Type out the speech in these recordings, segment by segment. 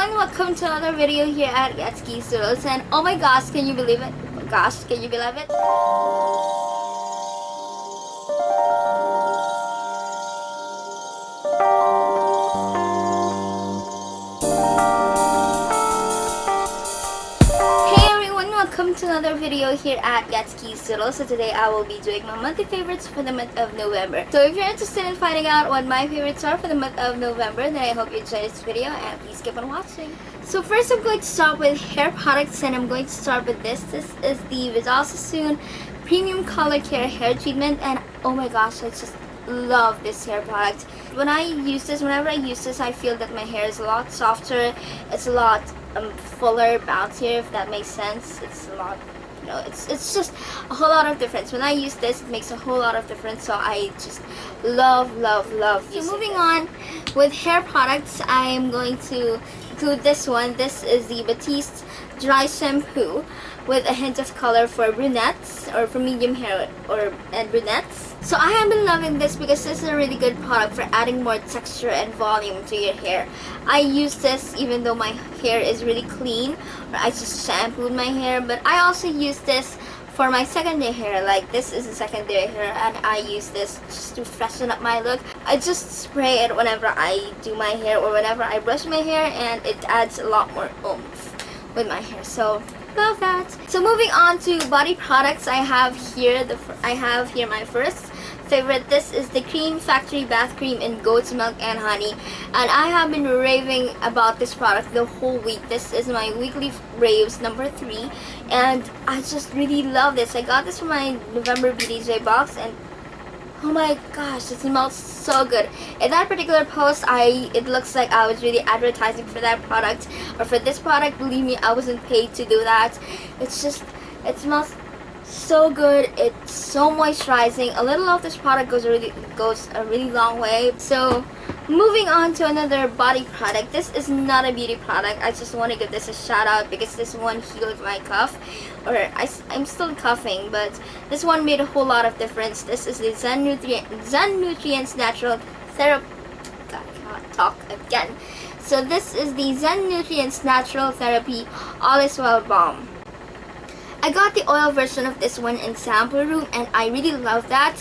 everyone, welcome to another video here at Yatsuki Studios. And oh my gosh, can you believe it? Oh my gosh, can you believe it? Welcome to another video here at Yatsuki Studios. So today I will be doing my monthly favorites for the month of November. So if you're interested in finding out what my favorites are for the month of November, then I hope you enjoy this video and please keep on watching. So first I'm going to start with hair products, and I'm going to start with this. This is the Vidal Sassoon Premium Color Care Hair Treatment, and oh my gosh, I just love this hair product. Whenever I use this, I feel that my hair is a lot softer. It's a lot fuller, bouncier, if that makes sense. It's a lot, you know, it's just a whole lot of difference. When I use this, it makes a whole lot of difference. So I just love using. So moving on with hair products, I am going to include this one. This is the Batiste Dry Shampoo with a hint of color for brunettes, or for medium hair and brunettes. So I have been loving this because this is a really good product for adding more texture and volume to your hair. I use this even though my hair is really clean, or I just shampooed my hair, but I also use this for my secondary hair. Like this is a secondary hair, and I use this just to freshen up my look. I just spray it whenever I do my hair or whenever I brush my hair, and it adds a lot more oomph with my hair. So love that. So moving on to body products, I have here my first favorite. This is the Cream Factory Bath Cream in Goat's Milk and Honey, and I have been raving about this product the whole week. This is my weekly raves number 3, and I just really love this. I got this from my November BDJ box, and oh my gosh, it smells so good. In that particular post, it looks like I was really advertising for that product, or for this product. Believe me, I wasn't paid to do that. It's just, it smells so good. It's so moisturizing. A little of this product goes a really long way. So moving on to another body product. This is not a beauty product. I just want to give this a shout out because this one healed my cough, or I'm still coughing, but this one made a whole lot of difference. This is the Zen Nutrients Natural Therapy. I cannot talk again. So this is the Zen Nutrients Natural Therapy All Is Well Balm. I got the oil version of this one in sample room, and I really love that.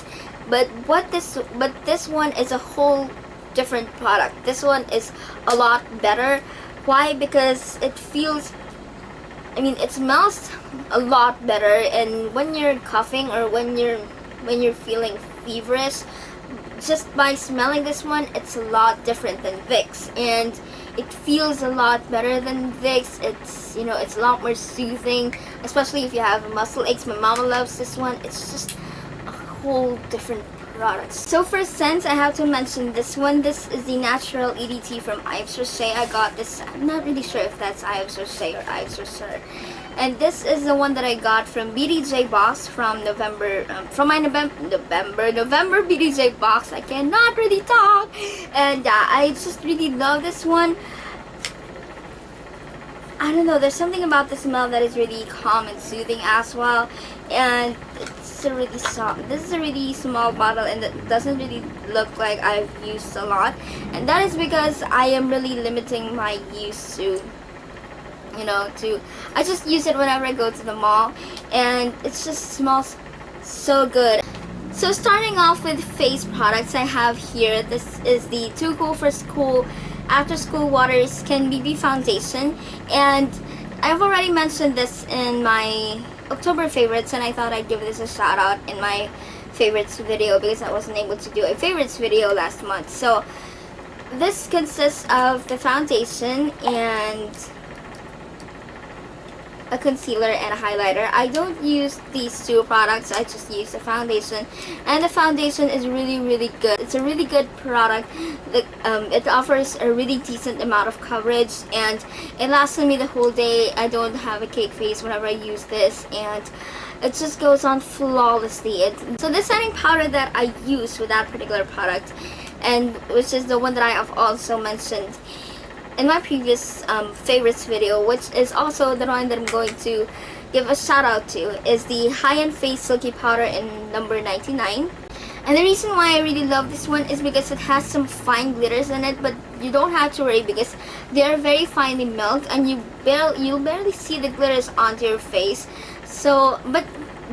But this one is a whole different product. This one is a lot better. Why? Because it smells a lot better, and when you're coughing or when you're feeling feverish, just by smelling this one, it's a lot different than Vicks, and it feels a lot better than Vicks. It's, it's a lot more soothing, especially if you have muscle aches. My mama loves this one. It's just a whole different product. So for scents, I have to mention this one. This is the Natural EDT from Yves Rocher. I got this, I'm not really sure if that's Yves Rocher or Yves Rocher. And this is the one that I got from BDJ Box from November, from my November BDJ Box. I cannot really talk. And I just really love this one. I don't know, there's something about the smell that is really calm and soothing as well. And it's a really soft. This is a really small bottle, and it doesn't really look like I've used a lot. And that is because I am really limiting my use to, I just use it whenever I go to the mall, and it just smells so good. So starting off with face products, I have here, this is the Too Cool for School After School Water Skin BB Foundation, and I've already mentioned this in my October favorites, and I thought I'd give this a shout out in my favorites video because I wasn't able to do a favorites video last month. So this consists of the foundation and a concealer and a highlighter. I don't use these two products, I just use the foundation, and the foundation is really good. It's a really good product. It offers a really decent amount of coverage, and it lasted me the whole day. I don't have a cake face whenever I use this, and it just goes on flawlessly. So this setting powder that I use with that particular product, and which is the one that I have also mentioned in my previous favorites video, which is also the one that I'm going to give a shout out to, is the High-End Face Silky Powder in number 99. And the reason why I really love this one is because it has some fine glitters in it, but you don't have to worry because they are very finely milled, and you'll barely see the glitters onto your face. So, but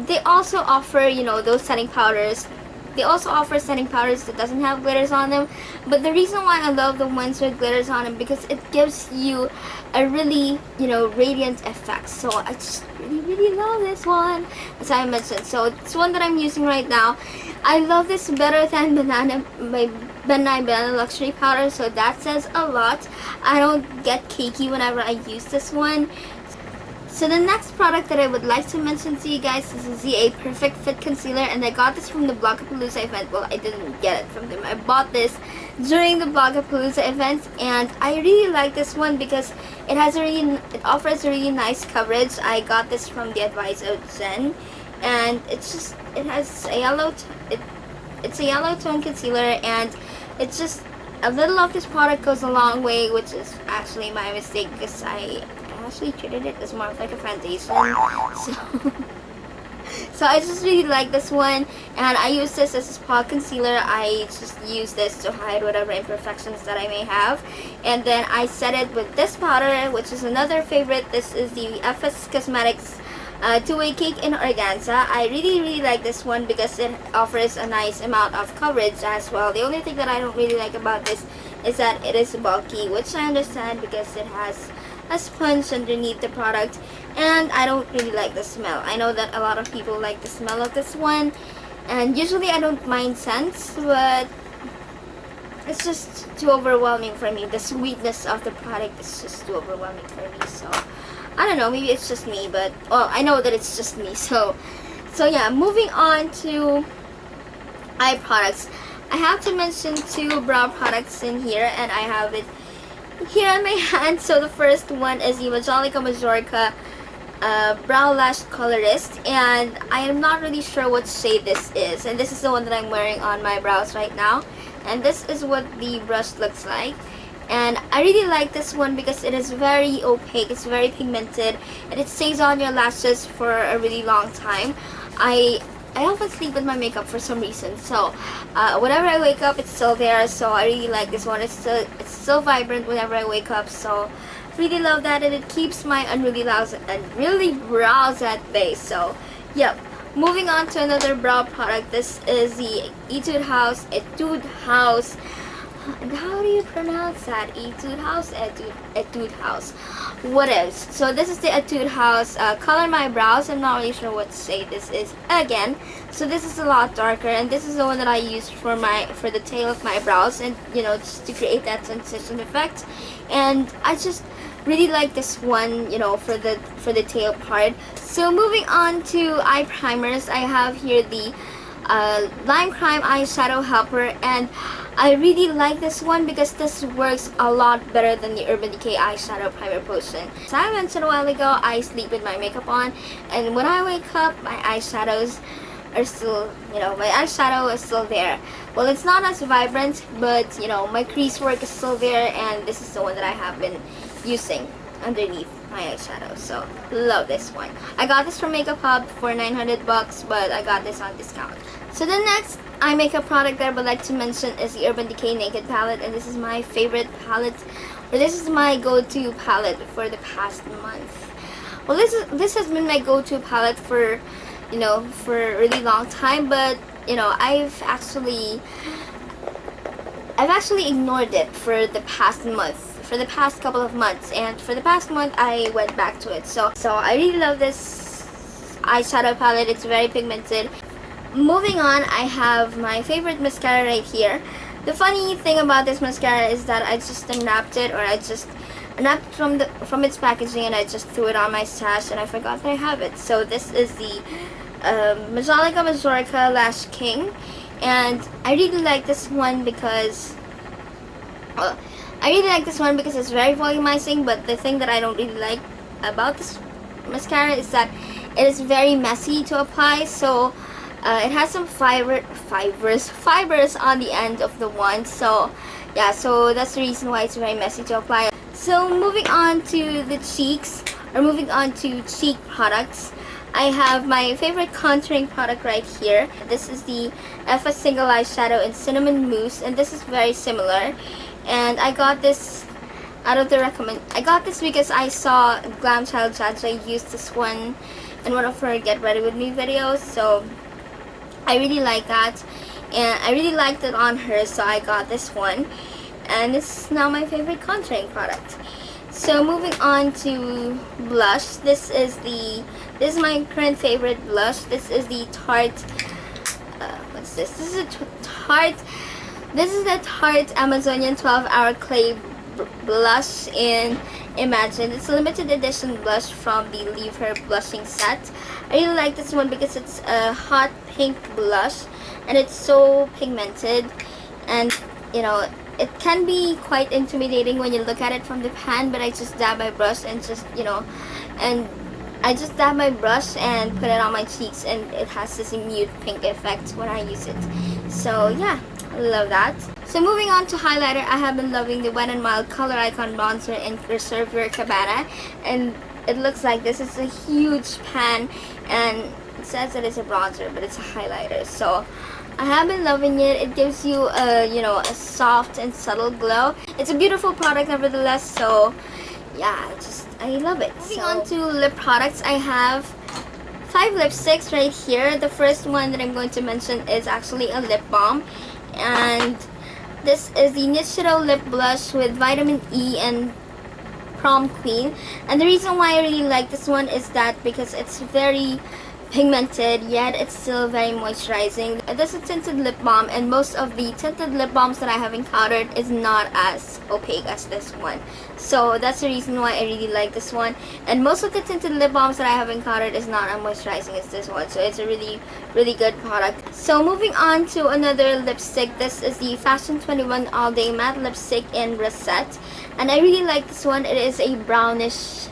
they also offer, you know, those setting powders. They also offer setting powders that doesn't have glitters on them. But the reason why I love the ones with glitters on them, because it gives you a really, you know, radiant effect. So I just really love this one, as I mentioned. So it's one that I'm using right now. I love this better than my BELLE luxury powder, so that says a lot. I don't get cakey whenever I use this one. So the next product that I would like to mention to you guys is the A Perfect Fit Concealer, and I got this from the Blogapalooza event. Well, I didn't get it from them. I bought this during the Blogapalooza event, and I really like this one because it offers a really nice coverage. I got this from the advice of Jen, and it's a yellow tone concealer, and it's just a little of this product goes a long way, which is actually my mistake because I actually treated it as more of like a foundation. So I just really like this one, and I use this as a spot concealer. I just use this to hide whatever imperfections that I may have, and then I set it with this powder, which is another favorite. This is the FS Cosmetics Two-Way Cake in Organza. I really like this one because it offers a nice amount of coverage as well. The only thing that I don't really like about this is that it is bulky, which I understand because it has a sponge underneath the product, and I don't really like the smell. I know that a lot of people like the smell of this one, and usually I don't mind scents, but it's just too overwhelming for me. The sweetness of the product is just too overwhelming for me. So I don't know, maybe it's just me, but well, I know that it's just me. So yeah, moving on to eye products. I have to mention two brow products in here, and I have it here on my hand. So the first one is the Majolica Brow Lash Colorist, and I am not really sure what shade this is, and this is the one that I'm wearing on my brows right now, and this is what the brush looks like. And I really like this one because it is very opaque, it's very pigmented, and it stays on your lashes for a really long time. I often sleep with my makeup for some reason, so whenever I wake up, it's still there. So I really like this one. It's still vibrant whenever I wake up. So really love that, and it keeps my unruly brows at bay. So yep. Moving on to another brow product. This is the Etude House. And how do you pronounce that? Etude House. What else? So this is the Etude House Color My Brows. I'm not really sure what shade this is again. So this is a lot darker, and this is the one that I used for the tail of my brows, and you know, just to create that transition effect. And I just really like this one, you know, for the tail part. So moving on to eye primers, I have here the Lime Crime Eyeshadow Helper, and I really like this one because this works a lot better than the Urban Decay Eyeshadow Primer Potion. As I mentioned a while ago, I sleep with my makeup on, and when I wake up, my eyeshadows are still, you know, my eyeshadow is still there. Well, it's not as vibrant, but you know, my crease work is still there, and this is the one that I have been using underneath my eyeshadow. So love this one. I got this from Makeup Hub for 900 bucks, but I got this on discount. So the next eye makeup product that I would like to mention is the Urban Decay Naked Palette, and this is my favorite palette, or this is my go-to palette for the past month. Well, this has been my go-to palette for, you know, for a really long time, but you know, I've actually ignored it for the past month. For the past couple of months, and for the past month I went back to it. So I really love this eyeshadow palette. It's very pigmented. Moving on, I have my favorite mascara right here. The funny thing about this mascara is that I just unwrapped it, or I just unwrapped from its packaging, and I just threw it on my stash, and I forgot that I have it. So this is the Majolica Lash King, and I really like this one because it's very volumizing. But the thing that I don't really like about this mascara is that it is very messy to apply. So it has some fibers on the end of the wand. So yeah, so that's the reason why it's very messy to apply. So moving on to the cheeks, or moving on to cheek products, I have my favorite contouring product right here. This is the FS Single Eyeshadow in Cinnamon Mousse, and this is very similar. And I got this I got this because I saw Glam Child Jaja use this one in one of her Get Ready With Me videos, so I really like that, and I really liked it on her, so I got this one, and this is now my favorite contouring product. So moving on to blush, this is my current favorite blush. This is the Tarte, what's this? This is the Tarte Amazonian 12-Hour Clay Blush in Imagine. It's a limited edition blush from the Leave Her blushing set. I really like this one because it's a hot pink blush and it's so pigmented, and you know, it can be quite intimidating when you look at it from the pan, but I just dab my brush and just, you know, and I just dab my brush and put it on my cheeks, and it has this nude pink effect when I use it. So yeah, I love that. So moving on to highlighter, I have been loving the Wet n Wild Color Icon Bronzer in Reserve Your Cabana, and it looks like this. It's a huge pan, and it says that it's a bronzer, but it's a highlighter. So I have been loving it. It gives you a, you know, a soft and subtle glow. It's a beautiful product nevertheless, so yeah, I love it. Moving on to lip products, I have 5 lipsticks right here. The first one that I'm going to mention is actually a lip balm, and this is the Nishiro Lip Blush with Vitamin E and Prom Queen. And the reason why I really like this one is that because it's very pigmented, yet it's still very moisturizing. This is a tinted lip balm, and most of the tinted lip balms that I have encountered is not as opaque as this one. So that's the reason why I really like this one. And most of the tinted lip balms that I have encountered is not as moisturizing as this one. So it's a really, really good product. So moving on to another lipstick. This is the Fashion 21 All Day Matte Lipstick in Rosette. And I really like this one. It is a brownish,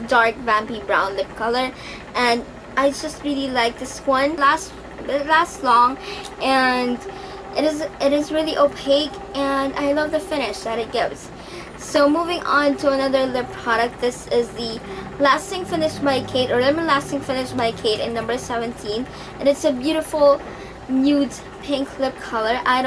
dark vampy brown lip color. And I just really like this one. It lasts long, and it is really opaque, and I love the finish that it gives. So moving on to another lip product. This is the Lasting Finish by Kate, or Lemon Lasting Finish by Kate in number 17, and it's a beautiful nude pink lip color. I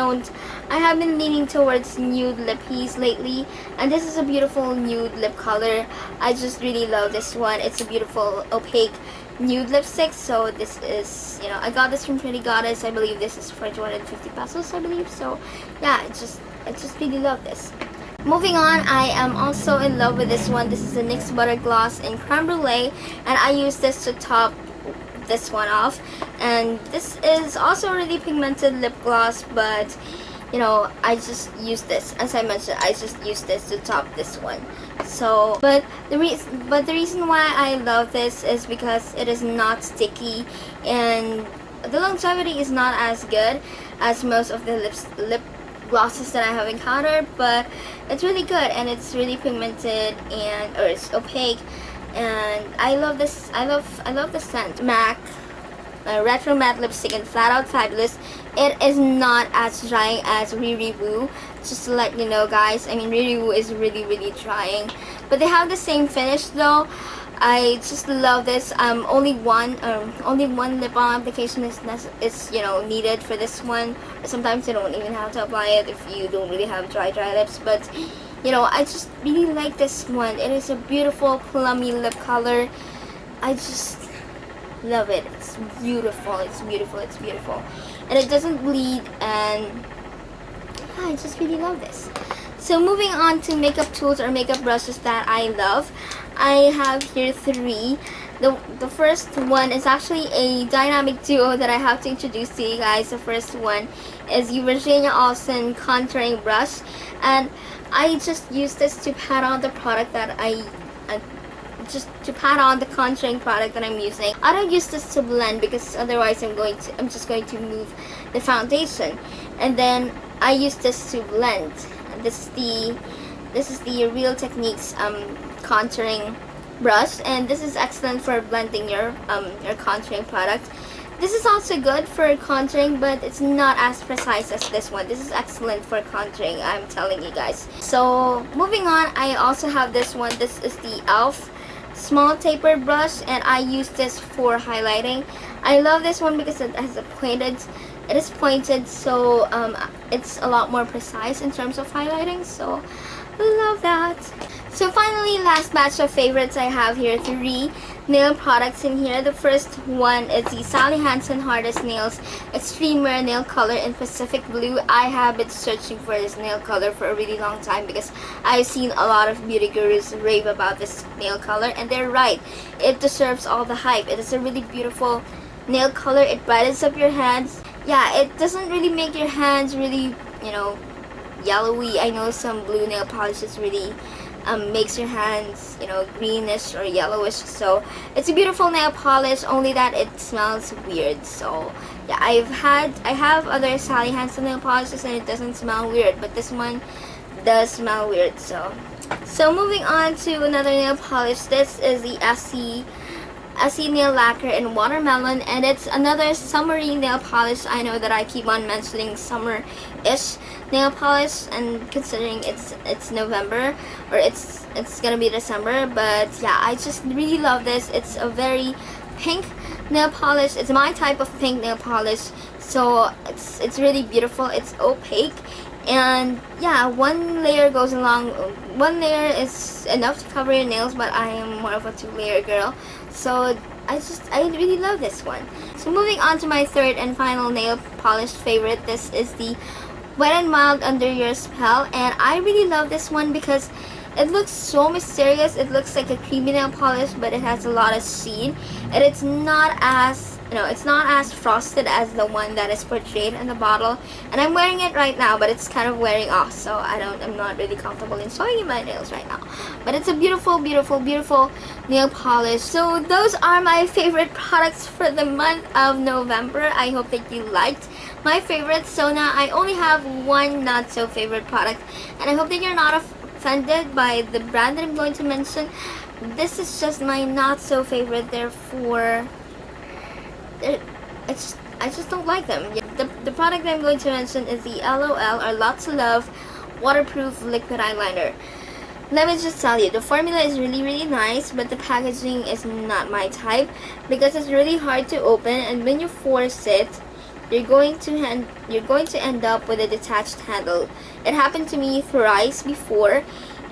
have been leaning towards nude lippies lately, and this is a beautiful nude lip color. I just really love this one. It's a beautiful opaque nude lipstick. So this is, you know, I got this from Pretty Goddess. I believe this is for 250 pesos, I believe. So yeah, I just really love this. Moving on, I am also in love with this one. This is the NYX Butter Gloss in Creme Brulee, and I use this to top this one off. And this is also a really pigmented lip gloss, but you know, I just use this, as I mentioned, I just use this to top this one. So, but the reason why I love this is because it is not sticky, and the longevity is not as good as most of the lip glosses that I have encountered, but it's really good, and it's really pigmented, and or it's opaque, and I love this. I love the scent. MAC Retro Matte Lipstick in Flat Out Fabulous. It is not as drying as Riri Woo, just to let you know, guys. I mean, Riri Woo is really, really drying, but they have the same finish though. I just love this. Only one lip balm application is you know, needed for this one. Sometimes you don't even have to apply it if you don't really have dry lips, but you know, I just really like this one. It is a beautiful plummy lip color. I just love it. It's beautiful. It's beautiful. It's beautiful, and it doesn't bleed, and I just really love this. So moving on to makeup tools or makeup brushes that I love, I have here 3. The first one is actually a dynamic duo that I have to introduce to you guys. The first one is the Virginia Olsen contouring brush, and I just use this to pat on the product that just to pat on the contouring product that I'm using. I don't use this to blend because otherwise I'm just going to move the foundation, and then I use this to blend. This is the Real Techniques contouring brush, and this is excellent for blending your contouring product. This is also good for contouring, but it's not as precise as this one. This is excellent for contouring, I'm telling you guys. So moving on, I also have this one. This is the e.l.f. small taper brush, and I use this for highlighting. I love this one because it has a pointed it is pointed, so it's a lot more precise in terms of highlighting, so love that. So finally, last batch of favorites, I have here 3 nail products in here. The first one is the Sally Hansen Hardest Nails Extreme Wear Nail Color in Pacific Blue. I have been searching for this nail color for a really long time because I've seen a lot of beauty gurus rave about this nail color, and they're right. It deserves all the hype. It is a really beautiful nail color. It brightens up your hands. Yeah, it doesn't really make your hands really, you know, yellowy. I know some blue nail polishes really makes your hands, you know, greenish or yellowish. So it's a beautiful nail polish, only that it smells weird. So yeah, I have other Sally Hansen nail polishes and it doesn't smell weird, but this one does smell weird. So moving on to another nail polish. This is the Essie Nail Lacquer in Watermelon, and it's another summery nail polish. I know that I keep on mentioning summer-ish nail polish, and considering it's November, or it's gonna be December, but yeah, I just really love this. It's a very pink nail polish. It's my type of pink nail polish, so it's really beautiful. It's opaque, and yeah, one layer goes along. One layer is enough to cover your nails, but I am more of a 2-layer girl, so I really love this one. So moving on to my third and final nail polish favorite. This is the Wet and Mild Under Your Spell, and I really love this one because it looks so mysterious. It looks like a creamy nail polish, but it has a lot of sheen, and it's not as, you know, it's not as frosted as the one that is portrayed in the bottle. And I'm wearing it right now, but it's kind of wearing off, so I'm not really comfortable in showing you my nails right now. But it's a beautiful, beautiful, beautiful nail polish. So those are my favorite products for the month of November. I hope that you liked my favorites. So now I only have one not so favorite product, and I hope that you're not offended by the brand that I'm going to mention. This is just my not so favorite, therefore I just don't like them. The product that I'm going to mention is the LOL, or Lots of Love Waterproof Liquid Eyeliner. Let me just tell you, the formula is really, really nice, but the packaging is not my type because it's really hard to open, and when you force it, you're going to end up with a detached handle. It happened to me thrice before,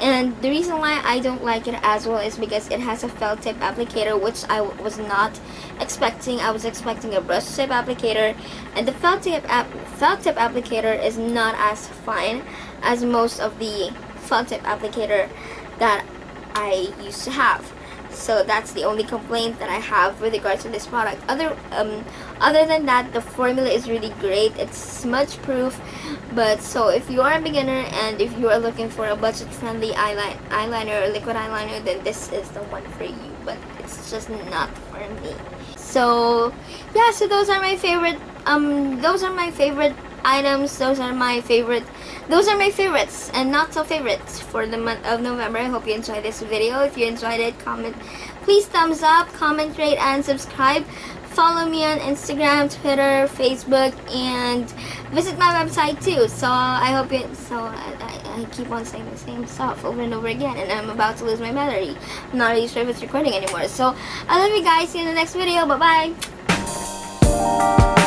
and the reason why I don't like it as well is because it has a felt tip applicator, which I was not expecting. I was expecting a brush tip applicator, and the felt tip applicator is not as fine as most of the felt tip applicator that I used to have. So that's the only complaint that I have with regards to this product. Other than that, the formula is really great. It's smudge proof. But so if you are a beginner and if you are looking for a budget friendly eyeliner or liquid eyeliner, then this is the one for you. But it's just not for me. So yeah, so those are my favorite items. Those are my favorites and not so favorites for the month of November. I hope you enjoyed this video. If you enjoyed it, please thumbs up, comment, rate, and subscribe. Follow me on Instagram, Twitter, Facebook, and visit my website too. So I hope you. So I keep on saying the same stuff over and over again, and I'm about to lose my battery. I'm not really sure if it's recording anymore. So I love you guys. See you in the next video. Bye bye.